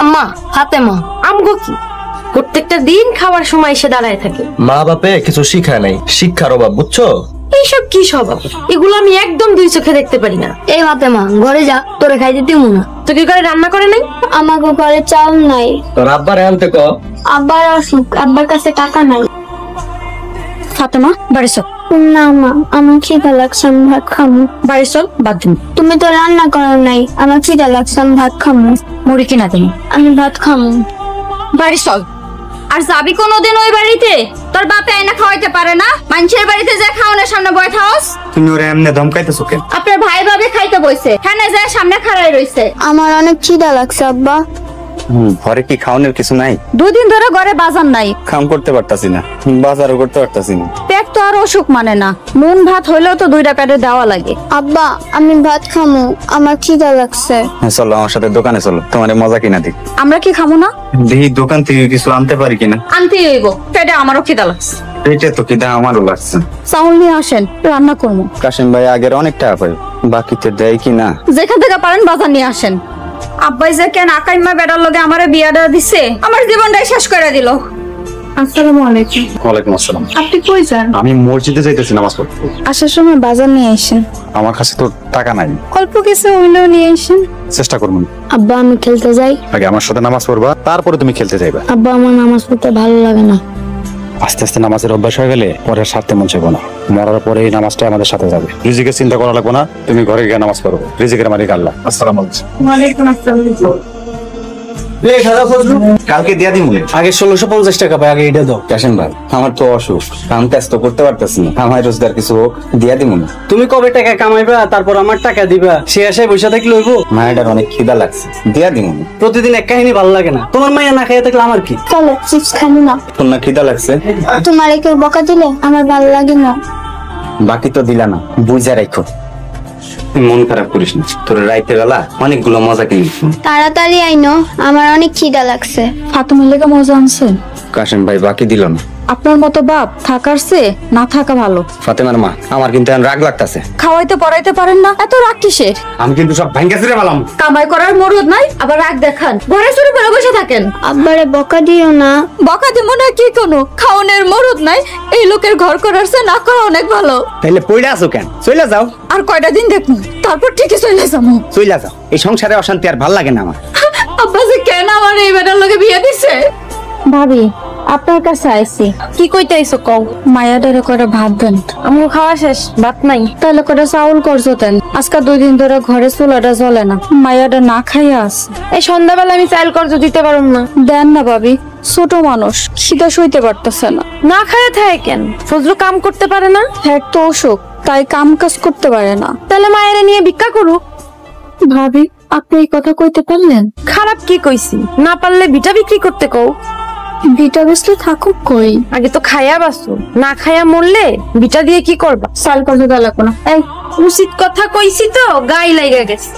আম্মা ফাতেমা আমগো কি প্রত্যেকটা দিন খাওয়ার সময় এসে দাঁড়ায় থাকে। মা বাপে কিছু শিখায় নাই, শিক্ষার অভাব, বুঝছো? এইসব কি স্বভাব? এগুলো আমি একদম দুই চোখে দেখতে পারি না। এই ফাতেমা ঘরে যা, তোরে খাইতে দিমু না। তো কি করে রান্না করে নাই? আমাকে ঘরে চাউল নাই। তোর আব্বার আনতে ক। আব্বার অসুখ, আব্বার কাছে টাকা নাই। ফাতেমা বাড়ি চল। না মা, আমার খিদা লাগছে, আমি ভাত খামু। বাড়ি চল, বাদ দিন। তুমি তো রান্না করো নাই, আমার খিদা লাগছে, আমি ভাত খামু। মুড়ি কিনা দিন। আমি ভাত খামু। বাড়ি চল। আর যাবি কোনোদিন ওই বাড়িতে? তোর বাপে আইনা খাওয়াইতে পারে না? মানুষের বাড়িতে যে খাওয়ানোর সামনে বয় থাকস। তুমি ওরে এমনি ধমকাইতেছো কেন? আপনার ভাই ভাবে খাইতে বইছে, হ্যাঁ যায় সামনে খাড়াই রইছে। আমার অনেক খিদা লাগছে আব্বা। ঘরে কি খাওয়ানোর কিছু নাই? 2 দিন ধরে ঘরে বাজার নাই, কাম করতে পারতাছি না, বাজারও করতে পারতাছি না। পেট তো আর অসুখ মানে না, মন ভাত হইলেও তো 2টা পেটে দেওয়া লাগে। আব্বা আমি ভাত খামু, আমার খিদা লাগছে। চলো আমার সাথে দোকানে চলো, তোমার মজা কিনা দিক। আমরা কি খাবো না? দেখি দোকান থেকে কিছু আনতে পারি কিনা। আনতে হইব, পেটে আমারও খিদা লাগছে। পেটে তো কিনা আমারও লাগছে। চাউল নিয়ে আসেন, রান্না করবো। কাশিম ভাই আগের অনেক টাকা পাই, বাকিতে দেয় কিনা। যেখান থেকে পারেন বাজার নিয়ে আসেন। আব্বাই যে কেন আকাইমা বেড়ার লগে আমারে বিয়াটা দিছে, আমার জীবনটাই শেষ করে দিল। আসসালামু আলাইকুম। ওয়ালাইকুম আসসালাম। আপনি কই যান? আমি মসজিদে যাইতেছি নামাজ পড়তে। আসার সময় বাজার নিয়ে আসেন। আমার কাছে তো টাকা নাই। অল্প কিছু হইলেও নিয়ে আসেন। চেষ্টা করবো। আব্বা আমি খেলতে যাই। আগে আমার সাথে নামাজ পড়বা, তারপরে তুমি খেলতে যাইবা। আব্বা আমার নামাজ পড়তে ভালো লাগে না। আস্তে আস্তে নামাজের অভ্যাস হয়ে গেলে পরে সারতে মন চাইবো না। মরার পরে এই নামাজটা আমাদের সাথে যাবে। রিজিকের চিন্তা করা লাগবে না, তুমি ঘরে গিয়ে নামাজ পড়ো। রিজিকের মালিক আল্লাহ। আসসালামু আলাইকুম। ওয়ালাইকুম আসসালাম। কালকে দিয়া দিমু। আগে 1650 টাকা পাই, আগে এটা দাও। কাশেম ভাই আমার তো অসুখ, কাম কাজ তো করতে পারতেছি না। আমার রোজগার কিছু হোক, দিয়া দিমু না। তুমি কবে টাকা কামাইবা তারপর আমার টাকা দিবা? সে আশায় বসে থাকলে হইব? মায়ের অনেক খিদা লাগছে, দিয়া দিমু না। প্রতিদিন এক কাহিনী ভালো লাগে না। তোমার মাইয়া না খাইয়া থাকলে আমার কি? চলো চিপস খাবো না। তোর না খিদা লাগছে? তোমার কেউ বকা দিলে আমার ভালো লাগে না। বাকি তো দিলা না, বুঝা রাখো। মন খারাপ করিস না, তোর রাইতে বেলা অনেকগুলো মজা কিনিস। তাড়াতাড়ি আইনো, আমার অনেক খিদা লাগছে। ফাতেমার লেগে মজা আনছেন? কাশেম ভাই বাকি দিল না। আপনার মতো বাপ থাকার চেয়ে না থাকা ভালো। ফাতেমার মা, আমার কিন্তু এখন রাগ লাগতাছে। খাওয়াইতে পড়াইতে পারেন না, এত রাগ কিসের? আমি কিন্তু সব ভাঙ্গা ছিঁড়ে পেলাম। কামাই করার মরদ নাই, আবার রাগ দেখান। ঘরে চুরি করে বসে থাকেন। আব্বারে বকা দিও না। বকা দিব না কি কোনো? খাওনের মরদ নাই, এই লোকের ঘর করার চেয়ে না করা অনেক ভালো। তাইলে পইড়া আছো কেন? চইলা যাও। আর কয়টা দিন দেখুন, তারপর ঠিকই চলে যাবো। চইলা যাও, এই সংসারে অশান্তি আর ভাল লাগে না আমার। আব্বা যে কেন আমার এই বেটার লগে বিয়ে দিছে? ভাবি আপনার কাছে আইছি। কি কইতে আইছো কও? মায়াডারে করে ভাত দেন। আমগো খাওয়া শেষ, ভাত নাই। তাহলে করে চাউল করছো দেন। আজকে 2 দিন ধরে ঘরে চুলাটা জ্বলে না, মায়াডা না খাইয়া আছে। এই সন্ধ্যাবেলা আমি চাইল করজ দিতে পারুম না। দেন না ভাবি, ছোট মানুষ খিদা সইতে পারতেছে না। না খাইয়া থাকে কেন? ফজলু কাম করতে পারে না? হ্যাঁ তো অসুখ, তাই কাম কাজ করতে পারে না। তাহলে মায়েরা নিয়ে ভিক্ষা করুক। ভাবি আপনি এই কথা কইতে পারলেন? খারাপ কি কইছি? না পারলে ভিটা বিক্রি করতে কও। ভিটা বেসলে থাকুক কই? আগে তো খাইয়া বাসু, না খাইয়া মরলে ভিটা দিয়ে কি করবা? চাল করতে লাগবো না। এই উচিত কথা কইছি তো, গায়ে লাগা গেছে।